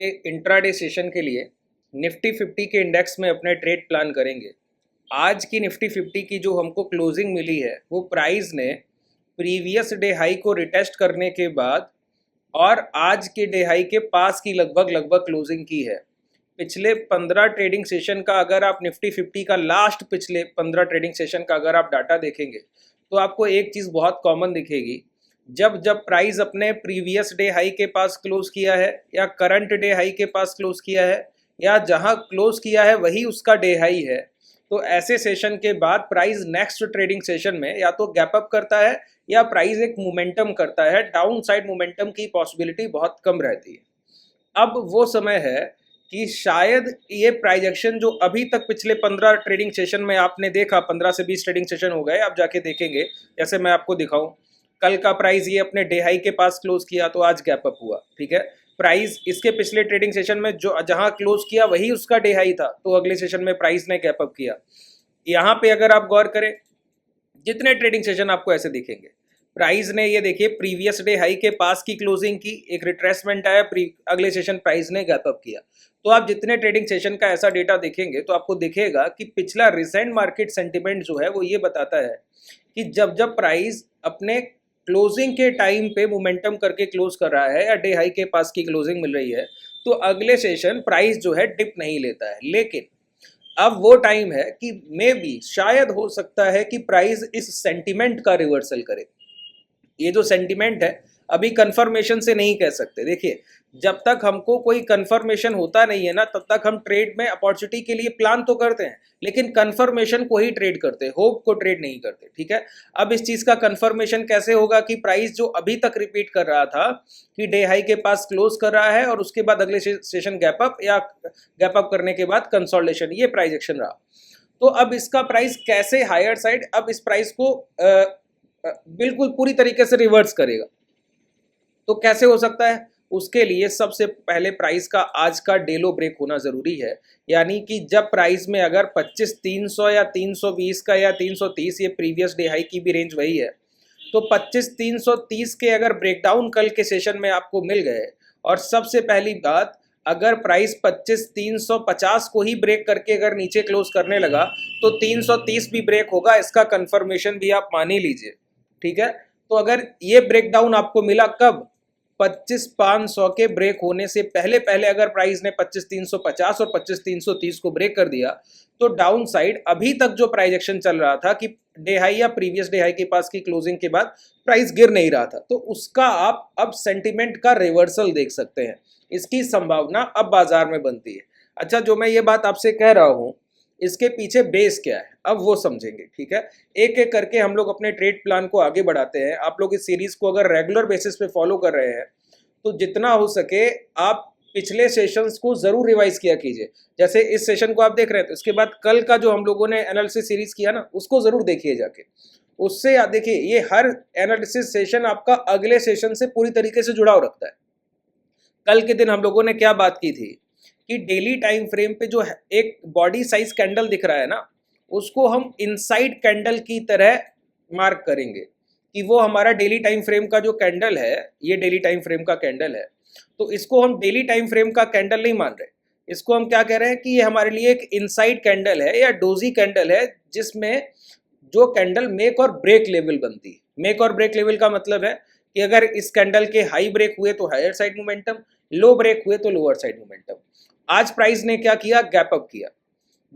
Intraday session के लिए Nifty 50 के इंडेक्स में अपने ट्रेड प्लान करेंगे। आज की निफ्टी 50 की जो हमको क्लोजिंग मिली है वो प्राइस ने प्रीवियस डे हाई को रिटेस्ट करने के बाद और आज के डे हाई के पास की लगभग लगभग क्लोजिंग की है। पिछले 15 ट्रेडिंग सेशन का अगर आप निफ्टी 50 का लास्ट पिछले 15 ट्रेडिंग सेशन का अगर आप डाटा देखेंगे तो आपको एक चीज़ बहुत कॉमन दिखेगी। जब जब प्राइस अपने प्रीवियस डे हाई के पास क्लोज किया है या करंट डे हाई के पास क्लोज किया है या जहां क्लोज किया है वही उसका डे हाई है, तो ऐसे सेशन के बाद प्राइस नेक्स्ट ट्रेडिंग सेशन में या तो गैप अप करता है या प्राइस एक मोमेंटम करता है। डाउन साइड मोमेंटम की पॉसिबिलिटी बहुत कम रहती है। अब वो समय है कि शायद ये प्राइस एक्शन जो अभी तक पिछले 15 ट्रेडिंग सेशन में आपने देखा, 15 से 20 ट्रेडिंग सेशन हो गए, आप जाके देखेंगे। जैसे मैं आपको दिखाऊं, कल का प्राइस ये अपने डे हाई के पास क्लोज किया तो आज गैप अप हुआ, ठीक है। प्राइस इसके पिछले ट्रेडिंग सेशन में जो जहां क्लोज किया वही उसका डे हाई था, तो अगले सेशन में प्राइस ने गैप अप किया। यहाँ पे अगर आप गौर करें, जितने ट्रेडिंग सेशन आपको ऐसे दिखेंगे, प्राइस ने ये देखिए प्रीवियस डे हाई के पास की क्लोजिंग की, एक रिट्रेसमेंट आया, अगले सेशन प्राइस ने गैप अप किया। तो आप जितने ट्रेडिंग सेशन का ऐसा डेटा देखेंगे तो आपको दिखेगा कि पिछला रिसेंट मार्केट सेंटिमेंट जो है वो ये बताता है कि जब जब प्राइस अपने क्लोजिंग के टाइम पे मोमेंटम करके क्लोज कर रहा है या डे हाई के पास की क्लोजिंग मिल रही है तो अगले सेशन प्राइस जो है डिप नहीं लेता है। लेकिन अब वो टाइम है कि मे बी शायद हो सकता है कि प्राइस इस सेंटिमेंट का रिवर्सल करे। ये जो सेंटिमेंट है अभी कंफर्मेशन से नहीं कह सकते। देखिए, जब तक हमको कोई कंफर्मेशन होता नहीं है ना, तब तक हम ट्रेड में अपॉर्चुनिटी के लिए प्लान तो करते हैं, लेकिन कंफर्मेशन को ही ट्रेड करते हैं, होप को ट्रेड नहीं करते, ठीक है। अब इस चीज का कंफर्मेशन कैसे होगा कि प्राइस जो अभी तक रिपीट कर रहा था कि डे हाई के पास क्लोज कर रहा है और उसके बाद अगले सेशन गैप अप या गैप अप करने के बाद कंसोलिडेशन, ये प्राइस एक्शन रहा। तो अब इसका प्राइस कैसे हायर साइड अब इस प्राइस को बिल्कुल पूरी तरीके से रिवर्स करेगा, तो कैसे हो सकता है? उसके लिए सबसे पहले प्राइस का आज का डेलो ब्रेक होना जरूरी है। यानी कि जब प्राइस में अगर 25,300 या 320 का या 330, ये प्रीवियस डे हाई की भी रेंज वही है, तो 25,330 के अगर ब्रेकडाउन कल के सेशन में आपको मिल गए, और सबसे पहली बात, अगर प्राइस 25,350 को ही ब्रेक करके अगर नीचे क्लोज करने लगा तो 330 भी ब्रेक होगा, इसका कंफर्मेशन भी आप मान ही लीजिए, ठीक है। तो अगर ये ब्रेकडाउन आपको मिला कब? 25,500 के ब्रेक होने से पहले पहले अगर प्राइस ने 25,350 और 25,330 को ब्रेक कर दिया तो डाउन साइड अभी तक जो प्राइस एक्शन चल रहा था कि डे हाई या प्रीवियस डे हाई के पास की क्लोजिंग के बाद प्राइस गिर नहीं रहा था, तो उसका आप अब सेंटिमेंट का रिवर्सल देख सकते हैं। इसकी संभावना अब बाजार में बनती है। अच्छा, जो मैं ये बात आपसे कह रहा हूं इसके पीछे बेस क्या है अब वो समझेंगे, ठीक है। एक एक करके हम लोग अपने ट्रेड प्लान को आगे बढ़ाते हैं। आप लोग इस सीरीज को अगर रेगुलर बेसिस पे फॉलो कर रहे हैं तो जितना हो सके आप पिछले सेशंस को जरूर रिवाइज किया कीजिए। जैसे इस सेशन को आप देख रहे हैं तो इसके बाद कल का जो हम लोगों ने एनालिसिस सीरीज किया ना, उसको जरूर देखिए जाके। उससे देखिए, ये हर एनालिसिस सेशन आपका अगले सेशन से पूरी तरीके से जुड़ाव रखता है। कल के दिन हम लोगों ने क्या बात की थी कि डेली टाइम फ्रेम पे जो एक बॉडी साइज कैंडल दिख रहा है ना, उसको हम इनसाइड कैंडल की तरह मार्क करेंगे कि वो हमारा डेली टाइम फ्रेम का जो कैंडल है, ये डेली टाइम फ्रेम का कैंडल है। तो इसको हम डेली टाइम फ्रेम का कैंडल नहीं मान रहे, इसको हम क्या कह रहे हैं कि ये हमारे लिए एक इनसाइड कैंडल है या डोजी कैंडल है, जिसमें जो कैंडल मेक और ब्रेक लेवल बनती है। मेक और ब्रेक लेवल का मतलब है कि अगर इस कैंडल के हाई ब्रेक हुए तो हायर साइड मोमेंटम, लो ब्रेक हुए तो लोअर साइड मोमेंटम। आज प्राइस ने क्या किया? गैप अप किया।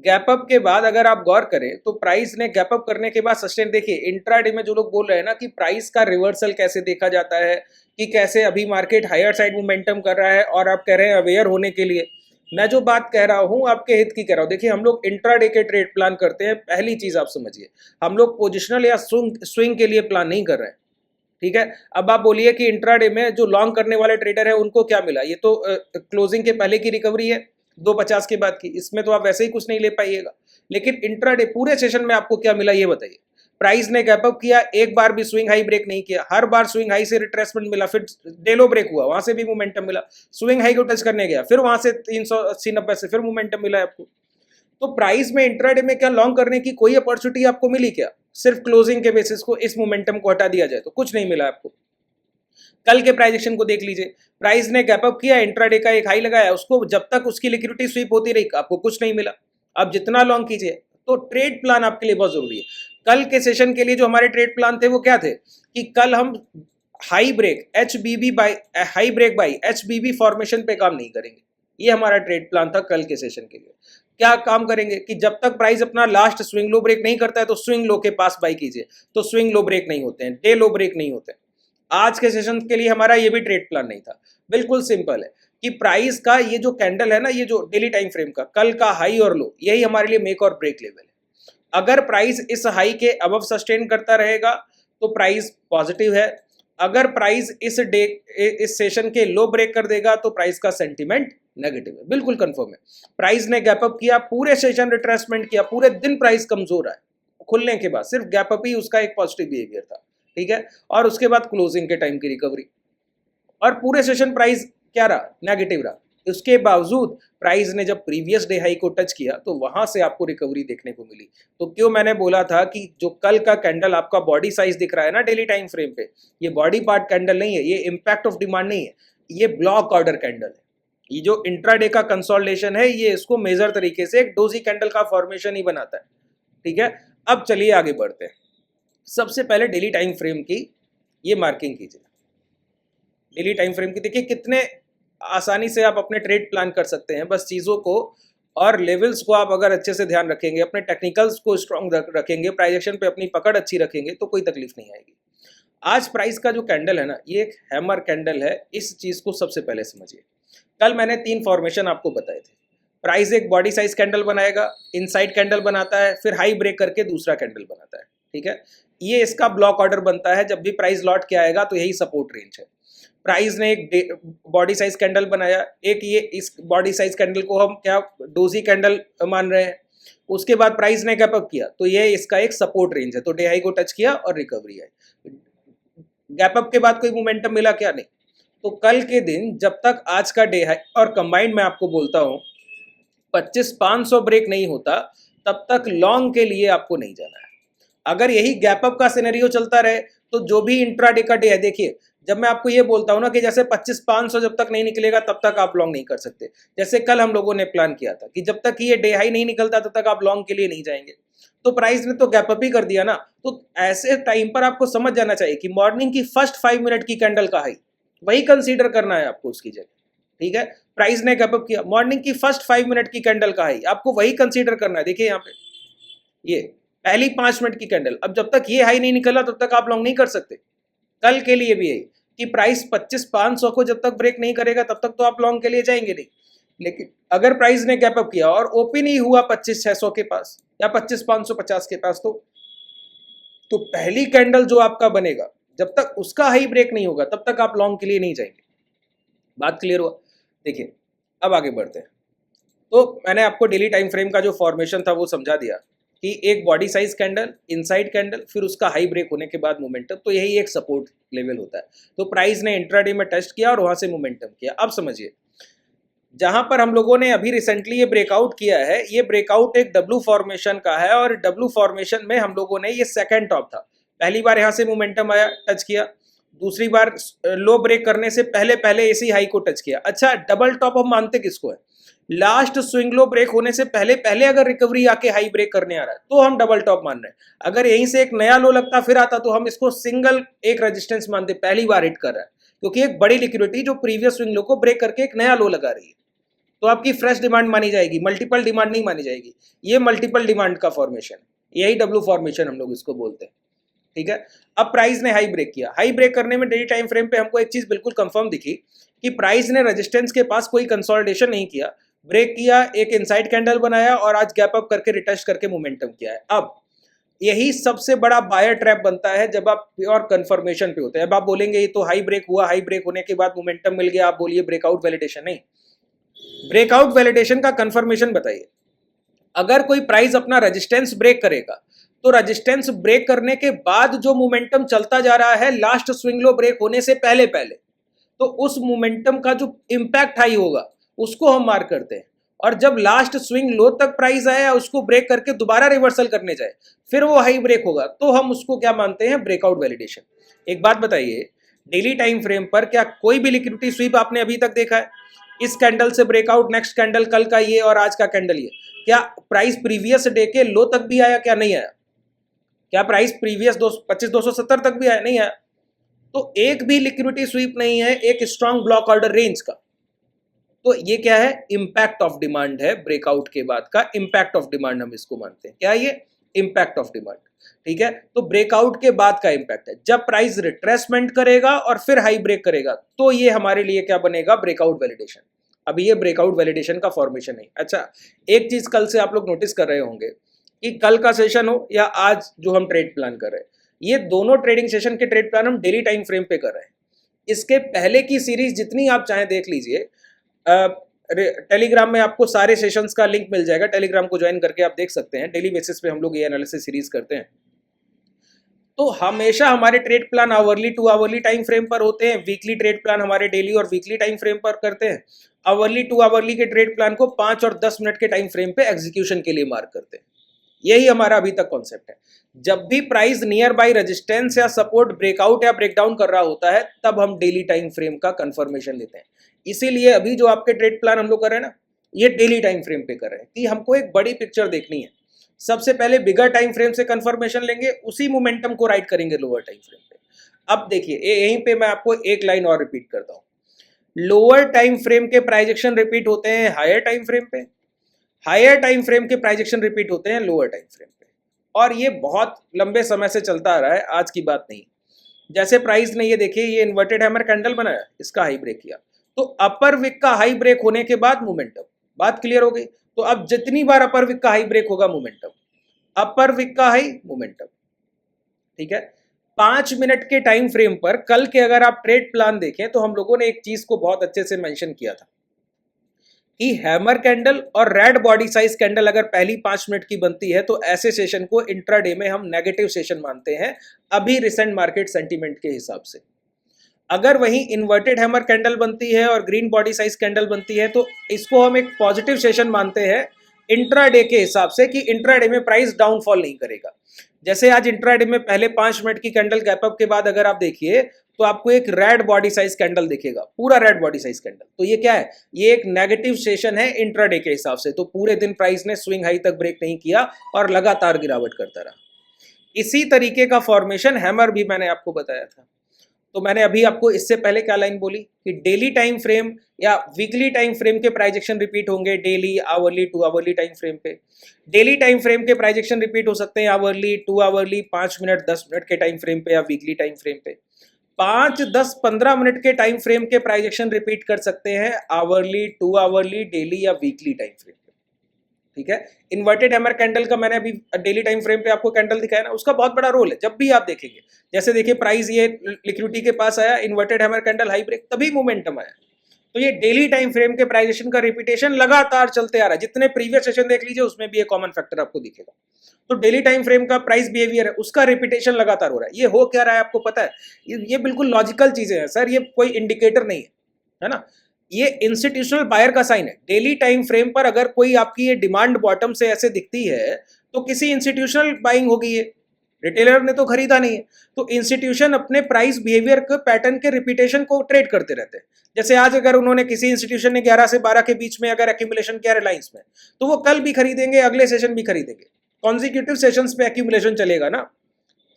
गैप अप के बाद अगर आप गौर करें तो प्राइस ने गैप अप करने के बाद सस्टेन, देखिए इंट्राडे में जो लोग बोल रहे हैं ना कि प्राइस का रिवर्सल कैसे देखा जाता है, कि कैसे अभी मार्केट हायर साइड मोमेंटम कर रहा है, और आप कह रहे हैं अवेयर होने के लिए, मैं जो बात कह रहा हूं आपके हित की कह रहा हूं। देखिए, हम लोग इंट्राडे के ट्रेड प्लान करते हैं, पहली चीज आप समझिए, हम लोग पोजिशनल या स्विंग के लिए प्लान नहीं कर रहे हैं, ठीक है। अब आप बोलिए कि इंट्राडे में जो लॉन्ग करने वाले ट्रेडर है उनको क्या मिला? ये तो क्लोजिंग के पहले की रिकवरी है 250 के बाद की, इसमें तो आप वैसे ही कुछ नहीं ले पाइएगा। लेकिन इंट्राडे पूरे सेशन में आपको क्या मिला ये बताइए? प्राइस ने गैप अप किया, एक बार भी स्विंग हाई ब्रेक नहीं किया, हर बार स्विंग हाई से रिट्रेसमेंट मिला, फिर डेलो ब्रेक हुआ, वहां से भी मोमेंटम मिला, स्विंग हाई को टच करने गया, फिर वहां से 380-90 से फिर मोमेंटम मिला है आपको। तो प्राइस में इंट्राडे में क्या लॉन्ग करने की कोई अपॉर्चुनिटी आपको मिली क्या? सिर्फ क्लोजिंग के बेसिस को इस मोमेंटम को हटा दिया जाए तो कुछ नहीं मिला आपको। कल के प्राइस एक्शन को देख लीजिए, प्राइस ने गैप अप किया, इंट्राडे का एक हाई लगाया, उसको जब तक उसकी लिक्विडिटी स्वीप होती रही आपको कुछ नहीं मिला। अब जितना लॉन्ग कीजिए, तो ट्रेड प्लान आपके लिए बहुत जरूरी है। कल के सेशन के लिए जो हमारे ट्रेड प्लान थे वो क्या थे कि कल हम high break by HBB formation पे काम नहीं करेंगे। ये हमारा ट्रेड प्लान था कल के सेशन के लिए। क्या काम करेंगे कि जब तक प्राइस अपना लास्ट स्विंग लो ब्रेक नहीं करता है तो स्विंग लो के पास बाई कीजिए, तो स्विंग लो ब्रेक नहीं होते हैं, डे लो ब्रेक नहीं होते हैं। आज के सेशन के लिए हमारा ये भी ट्रेड प्लान नहीं था। बिल्कुल सिंपल है कि प्राइस का ये जो कैंडल है ना, ये जो डेली टाइम फ्रेम का कल का हाई और लो, यही हमारे लिए मेक और ब्रेक लेवल है। अगर प्राइस इस हाई के अबव सस्टेन करता रहेगा तो प्राइस पॉजिटिव है, अगर प्राइस इस सेशन के लो ब्रेक कर देगा तो प्राइस का सेंटीमेंट नेगेटिव है। बिल्कुल कंफर्म है। प्राइस ने गैप अप किया, पूरे सेशन रिट्रेसमेंट किया, पूरे दिन प्राइस कमजोर है, खुलने के बाद सिर्फ गैप अप ही उसका एक पॉजिटिव बिहेवियर था, ठीक है। और उसके बाद क्लोजिंग के टाइम की रिकवरी, और पूरे सेशन प्राइस क्या रहा, नेगेटिव रहा। उसके बावजूद प्राइस ने जब प्रीवियस डे हाई को टच किया तो वहां से आपको रिकवरी देखने को मिली। तो क्यों मैंने बोला था कि जो कल का कैंडल आपका बॉडी साइज दिख रहा है ना डेली टाइम फ्रेम पे, ये बॉडी पार्ट कैंडल नहीं है, ये इंपैक्ट ऑफ डिमांड नहीं है, ये ब्लॉक ऑर्डर कैंडल है। ये जो इंट्राडे का कंसोलिडेशन है, ये इसको मेजर तरीके से एक डोजी कैंडल का फॉर्मेशन ही बनाता है, ठीक है। अब चलिए आगे बढ़ते हैं। सबसे पहले डेली टाइम फ्रेम की ये मार्किंग कीजिए। डेली टाइम फ्रेम की देखिए कितने आसानी से आप अपने ट्रेड प्लान कर सकते हैं। बस चीज़ों को और लेवल्स को आप अगर अच्छे से ध्यान रखेंगे, अपने टेक्निकल्स को स्ट्रॉन्ग रखेंगे, प्राइस एक्शन पे अपनी पकड़ अच्छी रखेंगे तो कोई तकलीफ नहीं आएगी। आज प्राइस का जो कैंडल है ना, ये एक हैमर कैंडल है। इस चीज़ को सबसे पहले समझिए। कल मैंने 3 फॉर्मेशन आपको बताए थे। प्राइस एक बॉडी साइज कैंडल बनाएगा, इनसाइड कैंडल बनाता है, फिर हाई ब्रेक करके दूसरा कैंडल बनाता है, ठीक है। ये इसका ब्लॉक ऑर्डर बनता है। जब भी प्राइस लौट के आएगा तो यही सपोर्ट रेंज है। प्राइस ने एक बॉडी साइज कैंडल बनाया, एक ये इस बॉडी साइज कैंडल को हम क्या डोजी कैंडल मान रहे हैं। उसके बाद प्राइस ने गैप अप किया तो ये इसका एक सपोर्ट रेंज है, तो डे हाई को टच किया और रिकवरी आई। गैप अप के बाद कोई मोमेंटम मिला क्या? नहीं। तो कल के दिन जब तक आज का डे हाई और कंबाइंड मैं आपको बोलता हूं 25,500 ब्रेक नहीं होता तब तक लॉन्ग के लिए आपको नहीं जाना है। अगर यही गैप अप का सिनेरियो चलता रहे तो जो भी इंट्राडे का डे है, देखिए जब मैं आपको ये बोलता हूं ना कि जैसे 25,500 जब तक नहीं निकलेगा तब तक आप लॉन्ग नहीं कर सकते। जैसे कल हम लोगों ने प्लान किया था कि जब तक ये डे हाई नहीं निकलता तब तक आप लॉन्ग के लिए नहीं जाएंगे। तो प्राइस ने तो गैप अप ही कर दिया ना। तो ऐसे टाइम पर आपको समझ जाना चाहिए कि मॉर्निंग की फर्स्ट 5 मिनट की कैंडल का हाई वही कंसीडर करना है आपको उसकी जगह, ठीक है। प्राइस ने गैप अप किया, मॉर्निंग की फर्स्ट 5 मिनट की कैंडल का हाई आपको वही कंसीडर करना है। देखिए यहाँ पे ये पहली 5 मिनट की कैंडल, अब जब तक ये हाई नहीं निकला तब तक आप लॉन्ग नहीं कर सकते। कल के लिए भी यही कि प्राइस 25,500 को जब तक ब्रेक नहीं करेगा तब तक तो आप लॉन्ग के लिए जाएंगे नहीं। लेकिन अगर प्राइस ने गैप अप किया और ओपन ही हुआ 25,600 के पास या 25,550 के पास, तो पहली कैंडल जो आपका बनेगा जब तक उसका हाई ब्रेक नहीं होगा तब तक आप लॉन्ग के लिए नहीं जाएंगे। बात क्लियर हुआ? देखिए अब आगे बढ़ते हैं। तो मैंने आपको डेली टाइम फ्रेम का जो फॉर्मेशन था वो समझा दिया कि एक body size candle, inside candle, फिर उसका हाई ब्रेक होने के बाद मोमेंटम, तो यही एक सपोर्ट लेवल होता है। तो प्राइस ने इंट्राडे में टेस्ट किया और वहां से मोमेंटम किया। अब समझिए जहां पर हम लोगों ने अभी रिसेंटली ये ब्रेकआउट किया है, ये ब्रेकआउट एक डब्ल्यू फॉर्मेशन का है और डब्ल्यू फॉर्मेशन में हम लोगों ने ये सेकंड टॉप था। पहली बार यहां से मोमेंटम आया, टच किया, दूसरी बार लो ब्रेक करने से पहले पहले इसी हाई को टच किया। अच्छा, डबल टॉप हम मानते किसको है? लास्ट स्विंग लो ब्रेक होने से पहले पहले अगर रिकवरी आके हाई ब्रेक करने आ रहा है तो हम डबल टॉप मान रहे हैं। अगर यहीं से एक नया लो लगता फिर आता तो हम इसको सिंगल एक रेजिस्टेंस मानते, पहली बार हिट कर रहा है, क्योंकि एक बड़ी लिक्विडिटी जो प्रीवियस स्विंग लो को ब्रेक करके एक नया लो लगा रही है तो आपकी फ्रेश डिमांड मानी जाएगी, मल्टीपल डिमांड नहीं मानी जाएगी। ये मल्टीपल डिमांड का फॉर्मेशन है, यही डब्ल्यू फॉर्मेशन हम लोग इसको बोलते हैं, ठीक है। अब प्राइस ने हाई ब्रेक किया, हाई ब्रेक करने में डेली टाइम फ्रेम पे हमको एक चीज बिल्कुल कंफर्म दिखी कि प्राइस ने रेजिस्टेंस के पास कोई कंसोलिडेशन नहीं किया, ब्रेक किया, एक इनसाइड कैंडल बनाया और आज गैप अप करके रिटेस्ट करके मोमेंटम किया है। अब यही सबसे बड़ा बायर ट्रैप बनता है जब आप प्योर कंफर्मेशन पे होते हैं। अब आप बोलेंगे ये तो हाई ब्रेक हुआ, हाई ब्रेक होने के बाद मोमेंटम मिल गया, आप बोलिए ब्रेकआउट वैलिडेशन। नहीं, ब्रेकआउट वैलिडेशन का कंफर्मेशन बताइए। अगर कोई प्राइस अपना रेजिस्टेंस ब्रेक करेगा तो रेजिस्टेंस ब्रेक करने के बाद जो मोमेंटम चलता जा रहा है लास्ट स्विंग लो ब्रेक होने से पहले पहले, तो उस मोमेंटम का जो इंपैक्ट हाई होगा उसको हम मार्क करते हैं। और जब लास्ट स्विंग लो तक प्राइस आया उसको ब्रेक करके दोबारा रिवर्सल करने जाए फिर वो हाई ब्रेक होगा तो हम उसको क्या मानते हैं? Breakout validation. एक बात बताइए, डेली टाइम फ्रेम पर क्या कोई भी लिक्विडिटी स्वीप आपने अभी तक देखा है? इस कैंडल से ब्रेकआउट, नेक्स्ट कैंडल, कल का ये और आज का कैंडल ये, क्या प्राइस प्रीवियस डे के लो तक भी आया? क्या नहीं आया? क्या प्राइस प्रीवियस 25,270 तक भी आया? नहीं आया। तो एक भी लिक्विडिटी स्वीप नहीं है एक स्ट्रॉन्ग ब्लॉक ऑर्डर रेंज का। तो ये क्या है? इंपैक्ट ऑफ डिमांड है, ब्रेकआउट के बाद का इंपैक्ट ऑफ डिमांड हम इसको मानते हैं। क्या ये? Impact of demand. ठीक है, तो ब्रेकआउट के बाद का इंपैक्ट है। जब प्राइस रिट्रेसमेंट करेगा और फिर हाई ब्रेक करेगा तो ये हमारे लिए क्या बनेगा? Breakout validation. अभी ये ब्रेकआउट वैलिडेशन का फॉर्मेशन है। अच्छा, एक चीज कल से आप लोग नोटिस कर रहे होंगे कि कल का सेशन हो या आज जो हम ट्रेड प्लान कर रहे हैं, ये दोनों ट्रेडिंग सेशन के ट्रेड प्लान हम डेली टाइम फ्रेम पे कर रहे हैं। इसके पहले की सीरीज जितनी आप चाहें देख लीजिए, टेलीग्राम में आपको सारे सेशंस का लिंक मिल जाएगा, टेलीग्राम को ज्वाइन करके आप देख सकते हैं। डेली बेसिस पे हम लोग ये एनालिसिस सीरीज करते हैं। तो हमेशा हमारे trade plan hourly two hourly time frame पर होते हैं, वीकली ट्रेड प्लान हमारे डेली और वीकली टाइम फ्रेम पर करते हैं। आवरली टू आवरली के ट्रेड प्लान को 5 और 10 मिनट के टाइम फ्रेम पे एग्जीक्यूशन के लिए मार्क करते हैं। यही हमारा अभी तक कॉन्सेप्ट है। जब भी प्राइस नियर बाई रेजिस्टेंस या सपोर्ट ब्रेकआउट या ब्रेकडाउन कर रहा होता है तब हम डेली टाइम फ्रेम का कंफर्मेशन लेते हैं। इसीलिए अभी जो आपके ट्रेड प्लान हम लोग कर रहे हैं ना, ये डेली टाइम फ्रेम पे कर रहे हैं कि हमको एक बड़ी पिक्चर देखनी है। सबसे पहले बिगर टाइम फ्रेम से कंफर्मेशन लेंगे, उसी मोमेंटम को राइट करेंगे लोअर टाइम फ्रेम पे। अब देखिए यहीं पे मैं आपको एक लाइन और रिपीट करता हूँ। लोअर टाइम फ्रेम के प्राइस एक्शन रिपीट होते हैं हायर टाइम फ्रेम पे, हायर टाइम फ्रेम के प्राइस एक्शन रिपीट होते हैं लोअर टाइम फ्रेम पे। और ये बहुत लंबे समय से चलता आ रहा है, आज की बात नहीं। जैसे प्राइस ने ये देखिए ये इन्वर्टेड हैमर कैंडल बनाया, इसका हाई ब्रेक किया, तो अपर विक का हाई ब्रेक होने के बाद मोमेंटम, बात क्लियर हो गई। तो अब जितनी बार अपर विक का हाई ब्रेक होगा मोमेंटम, अपर विक का हाई मोमेंटम। ठीक है, 5 मिनट के टाइम फ्रेम पर कल के अगर आप ट्रेड प्लान देखें तो हम लोगों ने एक चीज को बहुत अच्छे से मेंशन किया था कि हैमर कैंडल और रेड बॉडी साइज कैंडल अगर पहली 5 मिनट की बनती है तो ऐसे सेशन को इंट्राडे में हम नेगेटिव सेशन मानते हैं, अभी रिसेंट मार्केट सेंटीमेंट के हिसाब से। अगर वहीं इन्वर्टेड हैमर कैंडल बनती है और ग्रीन बॉडी साइज कैंडल बनती है तो इसको हम एक पॉजिटिव सेशन मानते हैं इंट्राडे के हिसाब से, कि इंट्राडे में प्राइस डाउनफॉल नहीं करेगा। जैसे आज इंट्राडे में पहले 5 मिनट की कैंडल गैप अप के बाद अगर आप देखिए तो आपको एक रेड बॉडी साइज कैंडल दिखेगा, पूरा रेड बॉडी साइज कैंडल। तो ये क्या है? ये एक नेगेटिव सेशन है इंट्राडे के हिसाब से। तो पूरे दिन प्राइस ने स्विंग हाई तक ब्रेक नहीं किया और लगातार गिरावट करता रहा। इसी तरीके का फॉर्मेशन हैमर भी मैंने आपको बताया था। तो मैंने अभी आपको इससे पहले क्या लाइन बोली कि डेली टाइम फ्रेम या वीकली टाइम फ्रेम के प्राइजेक्शन रिपीट होंगे daily, hourly, two hourly time frame पे। डेली टाइम फ्रेम के प्राइजेक्शन रिपीट हो सकते हैं hourly, two hourly, 5 minute, 10 minute के टाइम फ्रेम पे या वीकली टाइम फ्रेम पे। 5, 10, 15 मिनट के टाइम फ्रेम के प्राइजेक्शन रिपीट कर सकते हैं आवरली, टू आवरली, डेली या वीकली टाइम फ्रेम। ठीक है, इन्वर्टेड हैमर कैंडल का मैंने अभी डेली टाइम फ्रेम पे आपको कैंडल दिखाया ना, उसका बहुत बड़ा रोल है। जब भी आप देखेंगे, जैसे देखिए प्राइस ये लिक्विडिटी के पास आया, inverted hammer candle high break, तभी मोमेंटम आया। तो ये डेली टाइम फ्रेम के प्राइजेशन का रिपीटेशन लगातार चलते आ रहा है। जितने प्रीवियस सेशन देख लीजिए उसमें भी ये कॉमन फैक्टर आपको दिखेगा। तो डेली टाइम फ्रेम का प्राइस बिहेवियर है, उसका रिपीटेशन लगातार हो रहा है। ये हो क्या रहा है आपको पता है? ये बिल्कुल लॉजिकल चीजें हैं सर, ये कोई इंडिकेटर नहीं है ना। ये इंस्टीट्यूशनल बायर का साइन है। डेली टाइम फ्रेम पर अगर कोई आपकी ये डिमांड बॉटम से ऐसे दिखती है तो किसी इंस्टीट्यूशनल बाइंग होगी, ये रिटेलर ने तो खरीदा नहीं है। तो इंस्टीट्यूशन अपने प्राइस बिहेवियर के पैटर्न के रिपीटेशन को ट्रेड करते रहते हैं। जैसे आज अगर उन्होंने किसी इंस्टीट्यूशन ने 11 से 12 के बीच में अगर एक्यूमुलेशन किया रिलायंस में, तो वो कल भी खरीदेंगे, अगले सेशन भी खरीदेंगे। कॉन्जिक्यूटिव सेशंस पे एक्यूमुलेशन चलेगा ना,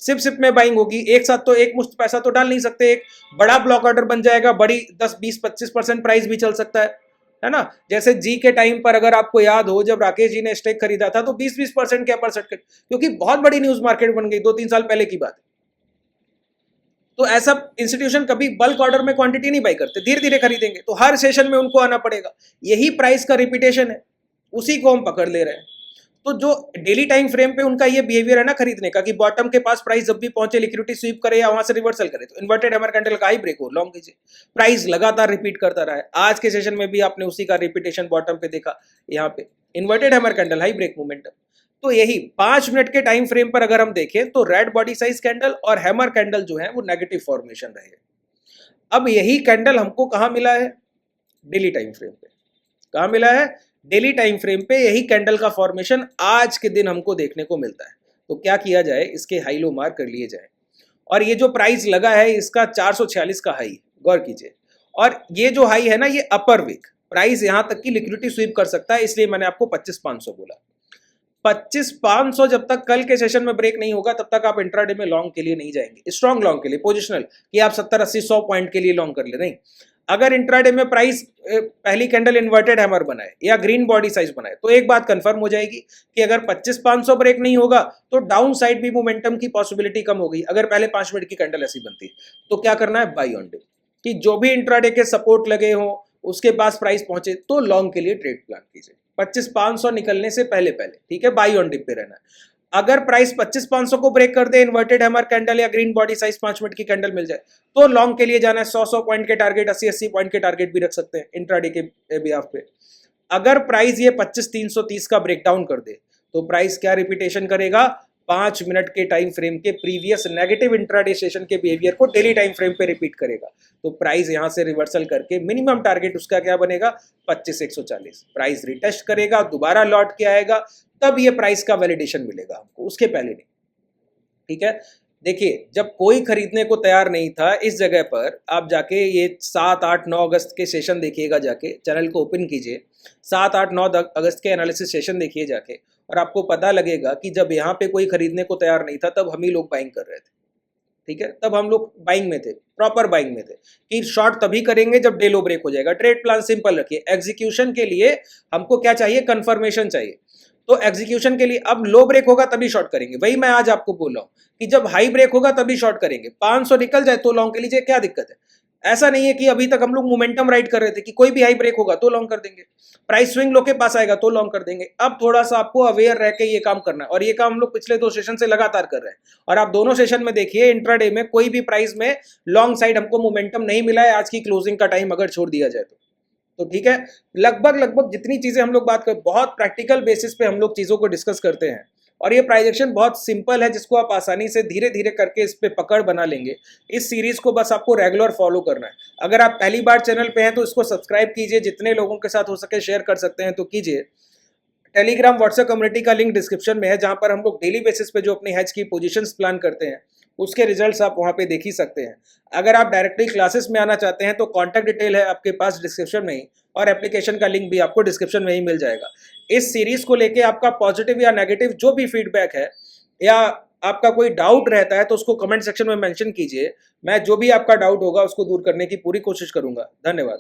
सिप में बाइंग होगी। एक साथ तो एक मुश्त पैसा तो डाल नहीं सकते, एक बड़ा ब्लॉक ऑर्डर बन जाएगा, बड़ी 10, 20, 25% प्राइस भी चल सकता है ना। जैसे जी के टाइम पर अगर आपको याद हो, जब राकेश जी ने स्टेक खरीदा था तो 20% के अपर सर्किट, क्योंकि बहुत बड़ी न्यूज मार्केट बन गई, 2-3 साल पहले की बात है। तो ऐसा इंस्टीट्यूशन कभी बल्क ऑर्डर में क्वांटिटी नहीं बाई करते, धीरे धीरे खरीदेंगे, तो हर सेशन में उनको आना पड़ेगा। यही प्राइस का रिपीटेशन है, उसी को हम पकड़ ले रहे हैं। तो जो डेली टाइम फ्रेम पे उनका ये बिहेवियर है ना खरीदने का, कि बॉटम के पास प्राइस जब भी पहुंचे लिक्विडिटी स्वीप करे या वहां से रिवर्सल करे, तो इन्वर्टेड हैमर कैंडल का हाई ब्रेक हो, लॉन्ग कीजिए, प्राइस लगातार रिपीट करता रहा है। आज के सेशन में भी आपने उसी का रिपीटेशन बॉटम पे देखा, यहाँ पे inverted hammer candle high break momentum. तो यही 5 मिनट के टाइम फ्रेम पर अगर हम देखें तो रेड बॉडी साइज कैंडल और हैमर कैंडल जो है वो नेगेटिव फॉर्मेशन रहे। अब यही कैंडल हमको कहां मिला है? डेली टाइम फ्रेम पे। कहां मिला है? डेली टाइम फ्रेम पे यही कैंडल का फॉर्मेशन आज के दिन हमको देखने को मिलता है। तो क्या किया जाए, इसके हाई लो मार्क कर लिए जाए और ये जो प्राइस लगा है इसका 446 का हाई, गौर कीजिए। और ये जो हाई है ना, ये अपर वीक प्राइस यहां तक की लिक्विडिटी स्वीप कर सकता है, इसलिए मैंने आपको 25,500 बोला। 25,500 जब तक कल के सेशन में ब्रेक नहीं होगा तब तक आप इंट्राडे में लॉन्ग के लिए नहीं जाएंगे, स्ट्रॉन्ग लॉन्ग के लिए, पोजिशनल कि आप 70, 80, 100 पॉइंट के लिए लॉन्ग कर ले, नहीं। अगर इंट्राडे में प्राइस पहली कैंडल इन्वर्टेड हैमर बनाए या ग्रीन बॉडी साइज बनाए तो एक बात कंफर्म हो जाएगी कि अगर 25,500 ब्रेक नहीं होगा तो डाउन साइड भी मोमेंटम की पॉसिबिलिटी कम हो गई। अगर पहले 5 मिनट की कैंडल ऐसी बनती तो क्या करना है, बाई ऑन डिप, कि जो भी इंट्राडे के सपोर्ट लगे हो उसके पास प्राइस पहुंचे तो लॉन्ग के लिए ट्रेड प्लान कीजिए 25,500 निकलने से पहले पहले, ठीक है, बाई ऑन डिप पे रहना है। अगर प्राइस 25,500 को ब्रेक कर दे, इन्वर्टेड हैमर कैंडल या ग्रीन बॉडी साइज 5 मिनट की कैंडल मिल जाए तो लॉन्ग के लिए जाना है। 100 पॉइंट के टारगेट, 80 पॉइंट के टारगेट भी रख सकते हैं इंट्राडे के बिहाफ पे। अगर प्राइस ये 25,330 का ब्रेकडाउन कर दे तो प्राइस क्या रिपीटेशन करेगा, 5 मिनट के टाइम फ्रेम के प्रीवियस नेगेटिव इंट्राडे सेशन के बिहेवियर को डेली टाइम फ्रेम पे रिपीट करेगा। तो प्राइस यहां से रिवर्सल करके मिनिमम टारगेट उसका क्या बनेगा, 25,140। प्राइस रिटेस्ट करेगा, दोबारा लौट के आएगा, तब ये प्राइस का वैलिडेशन मिलेगा हमको, उसके पहले नहीं, ठीक है। देखिए, जब कोई खरीदने को तैयार नहीं था इस जगह पर, आप जाके ये 7, 8, 9 अगस्त के सेशन देखिएगा, जाके चैनल को ओपन कीजिए, 7, 8, 9 अगस्त के एनालिसिस सेशन देखिए जाके, और आपको पता लगेगा कि जब यहाँ पे कोई खरीदने को तैयार नहीं था तब हम ही लोग बाइंग कर रहे थे, ठीक है। तब हम लोग बाइंग में थे, प्रॉपर बाइंग में थे कि शॉर्ट तभी करेंगे जब डे लो ब्रेक हो जाएगा। ट्रेड प्लान सिंपल रखिए, एग्जीक्यूशन के लिए हमको क्या चाहिए, कंफर्मेशन चाहिए। तो एग्जीक्यूशन के लिए अब लो ब्रेक होगा तभी शॉर्ट करेंगे, वही मैं आज आपको बोल रहा हूं कि जब हाई ब्रेक होगा तभी शॉर्ट करेंगे। 500 निकल जाए तो लॉन्ग के लीजिए, क्या दिक्कत है। ऐसा नहीं है कि अभी तक हम लोग मोमेंटम राइड कर रहे थे कि कोई भी हाई ब्रेक होगा तो लॉन्ग कर देंगे, प्राइस स्विंग लो के पास आएगा तो लॉन्ग कर देंगे। अब थोड़ा सा आपको अवेयर रह के ये काम करना है, और ये काम हम लोग पिछले 2 सेशन से लगातार कर रहे हैं। और आप दोनों सेशन में देखिए, इंट्राडे में कोई भी प्राइस में लॉन्ग साइड हमको मोमेंटम नहीं मिला है आज की क्लोजिंग का टाइम अगर छोड़ दिया जाए तो ठीक है। लगभग जितनी चीजें हम लोग बात कर, बहुत प्रैक्टिकल बेसिस पे हम लोग चीजों को डिस्कस करते हैं, और ये प्राइजेक्शन बहुत सिंपल है जिसको आप आसानी से धीरे धीरे करके इस पे पकड़ बना लेंगे। इस सीरीज को बस आपको रेगुलर फॉलो करना है। अगर आप पहली बार चैनल पे हैं तो इसको सब्सक्राइब कीजिए, जितने लोगों के साथ हो सके शेयर कर सकते हैं तो कीजिए। टेलीग्राम व्हाट्सएप कम्युनिटी का लिंक डिस्क्रिप्शन में है, जहां पर हम लोग डेली बेसिस पे जो अपनी हैज की पोजीशंस प्लान करते हैं उसके रिजल्ट्स आप वहां पे देख ही सकते हैं। अगर आप डायरेक्टली क्लासेस में आना चाहते हैं तो कॉन्टैक्ट डिटेल है आपके पास डिस्क्रिप्शन में ही, और एप्लीकेशन का लिंक भी आपको डिस्क्रिप्शन में ही मिल जाएगा। इस सीरीज को लेके आपका पॉजिटिव या नेगेटिव जो भी फीडबैक है या आपका कोई डाउट रहता है तो उसको कमेंट सेक्शन में मेंशन कीजिए। मैं जो भी आपका डाउट होगा उसको दूर करने की पूरी कोशिश करूंगा। धन्यवाद।